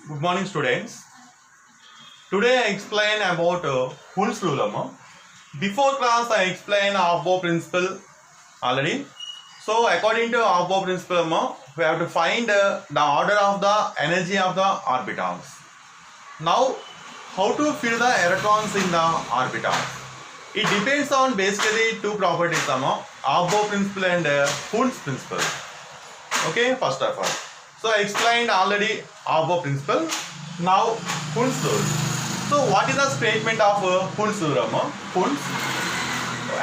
Good morning, students. Today I explain about Hund's rule. Before class, I explained Aufbau principle already. So, according to Aufbau principle, we have to find the order of the energy of the orbitals. Now, how to fill the electrons in the orbitals? It depends on basically two properties, Aufbau principle and Hund's principle. Okay, first of all. So I explained already Aufbau principle. Now Hund's rule. So what is the statement of Hund's rule? Hund's.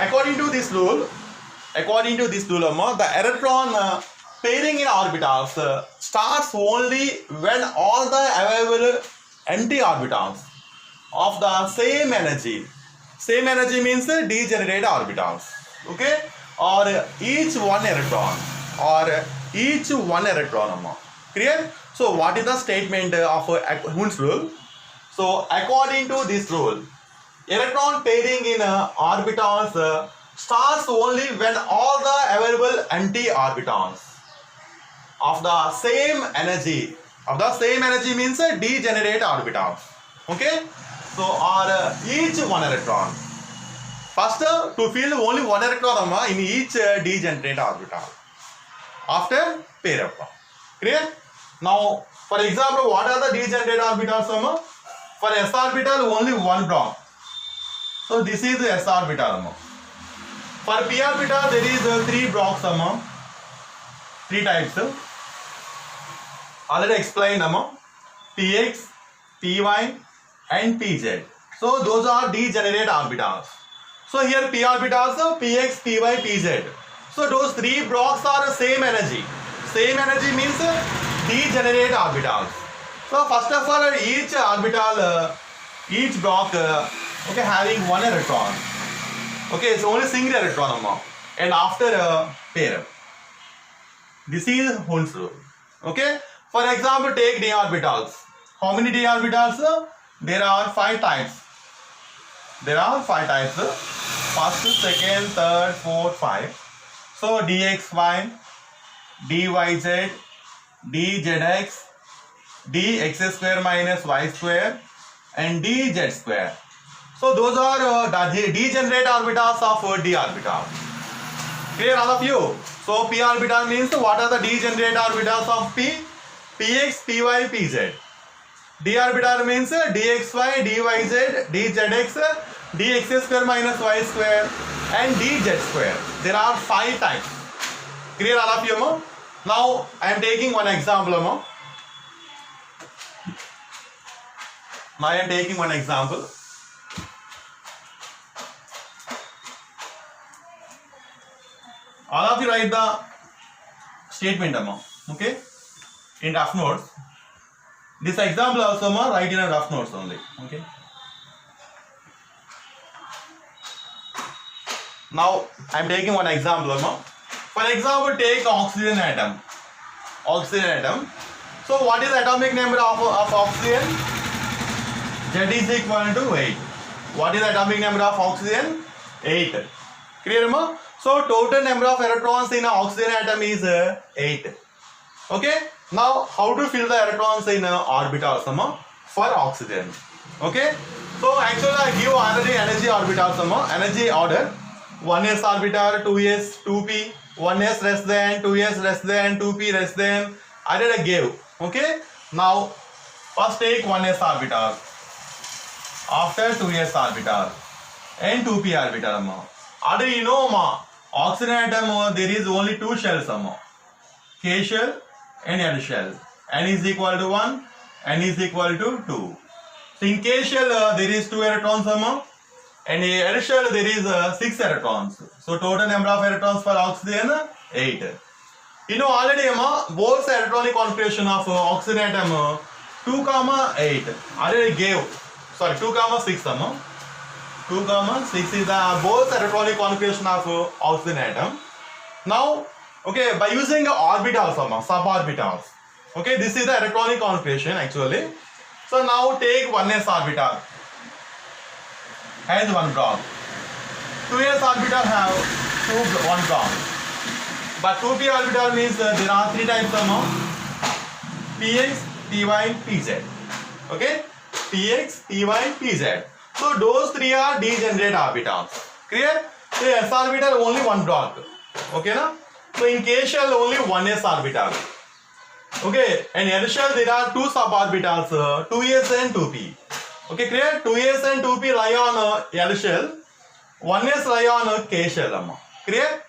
According to this rule, the electron pairing in orbitals starts only when all the available empty orbitals of the same energy. Same energy means degenerate orbitals. Okay, or each one electron. Clear? So what is the statement of Hund's rule? So according to this rule, electron pairing in orbitals starts only when all the available empty orbitals of the same energy means degenerate orbitals. Okay? So or each one electron. First to fill only one electron in each degenerate orbital. After pair up. Clear? Now, for example, what are the degenerate orbitals? For s orbital, only one block. So this is the s orbital. For p orbital, there is three blocks. Three types. Already explained. Px, py, and pz. So those are degenerate orbitals. So here p orbitals, px, py, pz. So those three blocks are the same energy. Same energy means degenerate orbitals. So first of all, each orbital, each block, okay, having one electron. Okay, it's only single electron. And after pair. This is Hund's rule. Okay. For example, take d orbitals. How many d orbitals? There are 5 types. First, second, third, fourth, 5. So dxy, dyz, dzx, dx square minus y square, and dz square. So those are the degenerate orbitals of d orbital. Clear, all of you? So p orbital means what are the degenerate orbitals of p? Px, py, pz. D orbital means dxy, dyz, dzx, dx square minus y square, and dz square. There are 5 types. Clear, all of you? Now I am taking one example. All of you write the statement. Okay, in rough notes. This example also write in a rough notes only. Okay. Now I am taking one example. For example, take oxygen atom. So what is the atomic number of oxygen? Z is equal to 8. What is the atomic number of oxygen? 8. Clear, ma? So total number of electrons in an oxygen atom is 8. Okay. Now how to fill the electrons in orbitals for oxygen? Okay. So actually I give already energy orbitals, energy order. 1s orbital, 2s, 2p, 1s less than, 2s less than, 2p less than. I did a give. Okay. Now first take 1s orbital. After 2s orbital and 2p orbital. Already you know oxygen atom there is only 2 shells. K shell and L shell. N is equal to 1, N is equal to 2. So in K shell there is 2 electrons, and in L shell there is 6 electrons. So total number of electrons for oxygen 8. You know already Bohr's electronic configuration of oxygen atom 2, 8. Already gave. Sorry, 2, 6. 2, 6 is the Bohr's electronic configuration of oxygen atom. Now, okay, by using orbitals, suborbitals. Okay, this is the electronic configuration actually. So now take 1s orbital has 1 block. 2s orbital have 1 block. But 2p orbital means there are 3 types of px, Py, Pz. Okay, Px, Py, Pz. So those three are degenerate orbitals. Clear? So s orbital only one dot. Okay, na? So in K shell only one s orbital. Okay, and L shell there are two suborbitals, 2s and 2p. Okay, clear? 2s and 2p lie on L shell, 1s lie on K shell. Clear?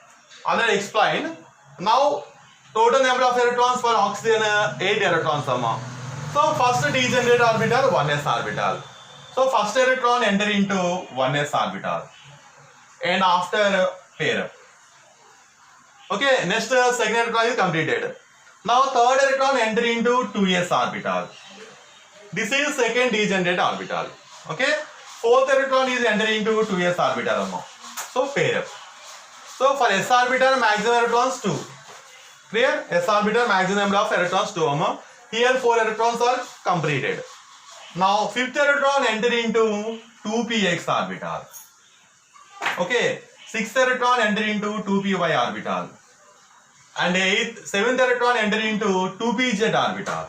Already explained. Now total number of electrons for oxygen 8 electrons. So first degenerate orbital 1s orbital. So first electron enter into 1s orbital and after pair up. Okay, next second electron is completed. Now third electron enter into 2s orbital. This is second degenerate orbital. Okay, fourth electron is entering into 2s orbital. So pair up. So for s orbital maximum electrons 2. Clear? S orbital maximum number of electrons 2. Here 4 electrons are completed. Now fifth electron enter into 2px orbital. Okay, sixth electron enter into 2py orbital. And seventh electron enter into 2pz orbital.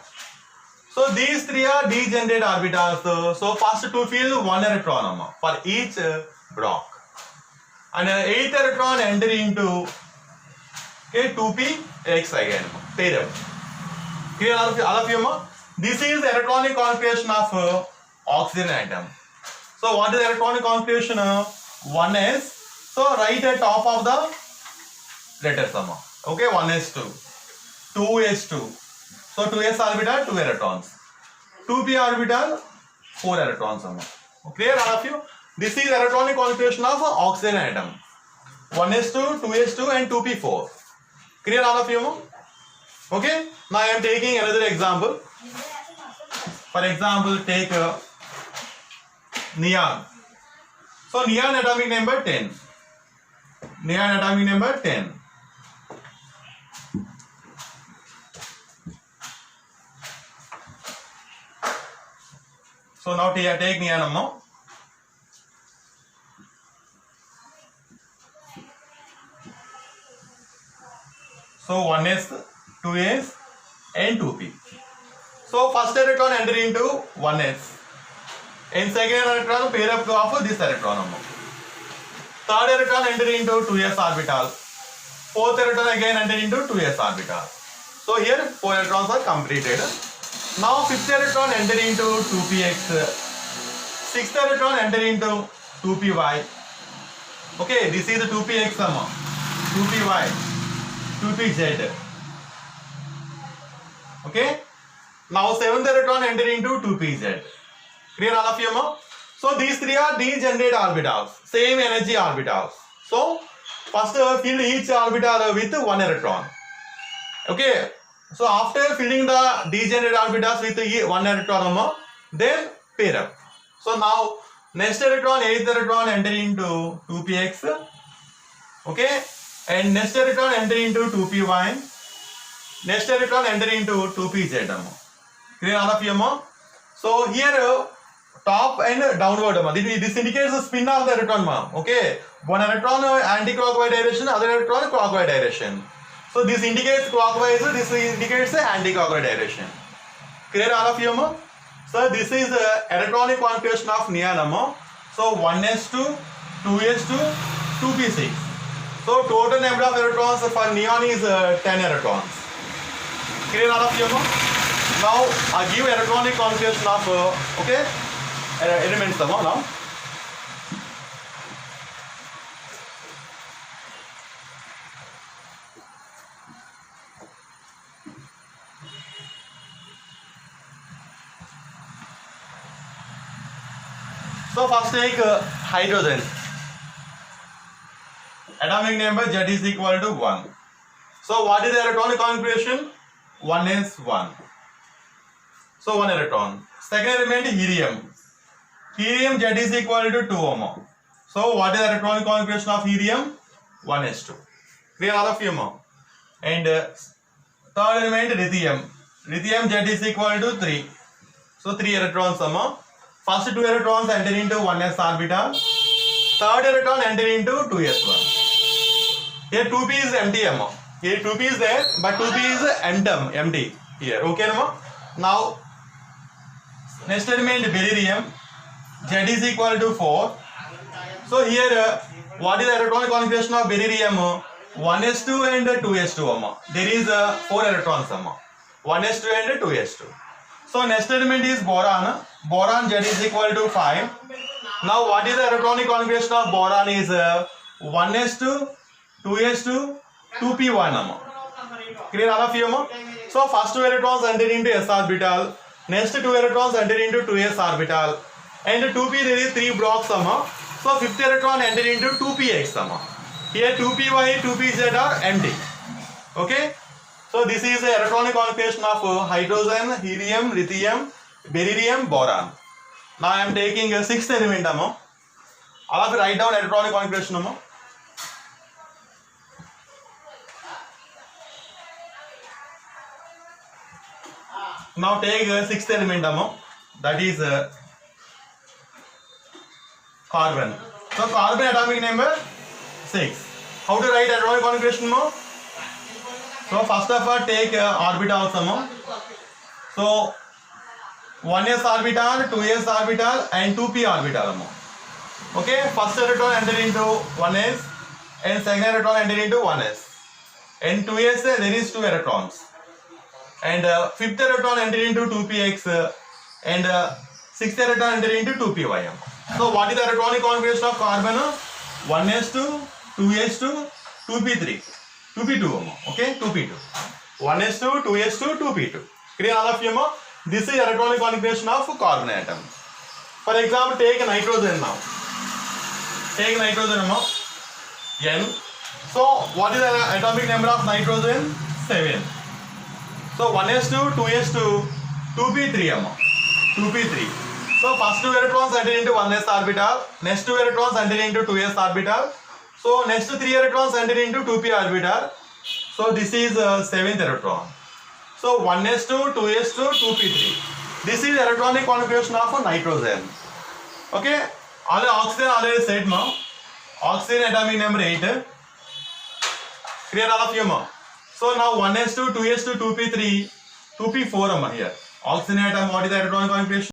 So these three are degenerate orbitals. So first to fill 1 electron for each block. And eighth electron enter into 2px again. Pair up. Clear all of you? This is electronic configuration of oxygen atom. So what is electronic configuration? 1s. So write at top of the letters. Okay, 1s2, 2s2. So 2s orbital 2 electrons. 2p orbital 4 electrons. Clear all of you? This is electronic configuration of oxygen atom. 1s2, 2s2 and 2p4. Clear all of you? Okay. Now I am taking another example. For example, take neon. So neon atomic number 10. Neon atomic number 10. So now take neon now. So 1s, 2s and 2p. So first electron enter into 1s. And second electron pair up of this electron. Third electron enter into 2s orbital. Fourth electron again enter into 2s orbital. So here 4 electrons are completed. Now fifth electron enter into 2px. Sixth electron enter into 2py. Okay, this is the 2px, 2py, 2pz. Okay. Now seventh electron enter into 2pz. Clear all of you? So these three are degenerate orbitals, same energy orbitals. So first fill each orbital with 1 electron. Okay. So after filling the degenerate orbitals with 1 electron, then pair up. So now next electron, 8th electron enter into 2px. Okay. And next electron enter into 2py. Next electron enter into 2pz. Clear all of you? So here top and downward. This indicates the spin of the electron. Okay. One electron anti-clockwise direction, other electron clockwise direction. So this indicates clockwise, this indicates anti-clockwise direction. Clear all of you? So this is the electronic configuration of neon. So 1s2, 2s2, 2p6. So total number of electrons for neon is 10 electrons. Clear all of you? Now I give electronic configuration of okay elements now. So first take hydrogen. Atomic number Z is equal to 1. So what is the electronic configuration? 1s1. So 1 electron. Second element helium. Helium Z is equal to 2. So what is the electronic configuration of helium? 1s2. Clear all of you? And third element lithium. Lithium Z is equal to 3. So 3 electrons. First 2 electrons enter into 1s orbital. Third electron enter into 2s1. Here 2p is empty. Here 2p is there, but 2p is empty here. Okay, Now, next element beryllium, Z is equal to 4. So here, what is the electronic configuration of beryllium? 1s2 and 2s2. There is 4 electrons. 1s2 and 2s2. So next element is boron. Boron Z is equal to 5. Now what is the electronic configuration of boron is 1s2, 2s2, 2p1. Clear all of you? So first 2 electrons enter into s orbital. Next 2 electrons enter into 2s orbital. And 2p there is 3 blocks. So fifth electron enter into 2px. Here 2py, 2pz are empty. Okay. So this is the electronic configuration of hydrogen, helium, lithium, beryllium, boron. Now I am taking a sixth element. All of you write down electronic configuration. Now take sixth element. That is carbon. So carbon atomic number 6. How to write atomic configuration? So first of all take orbitals. So 1s orbital, 2s orbital and 2p orbital. Okay, first electron enter into 1s and second electron enter into 1s. And 2s there is 2 electrons. And fifth electron enter into 2px and sixth electron enter into 2py. So what is the electronic configuration of carbon? 1s2, 2s2, 2p3, 2p2. Okay, 2p2. 1s2, 2s2, 2p2. Clear all of you? This is electronic configuration of carbon atom. For example, take nitrogen now. Take nitrogen N. So what is the atomic number of nitrogen? 7. So 1s2, 2s2, 2p3. 2p3. So first 2 electrons enter into 1s orbital, next 2 electrons enter into 2s orbital. So next 3 electrons enter into 2p orbital. So this is 7th electron. So 1s2, 2s2, 2p3. This is electronic configuration of nitrogen. Okay. Oxygen already said now. Oxygen atomic number 8. Clear all of you? So now 1s2, 2s2, 2p3, 2p4 here. Oxygen atom, what is the electronic configuration?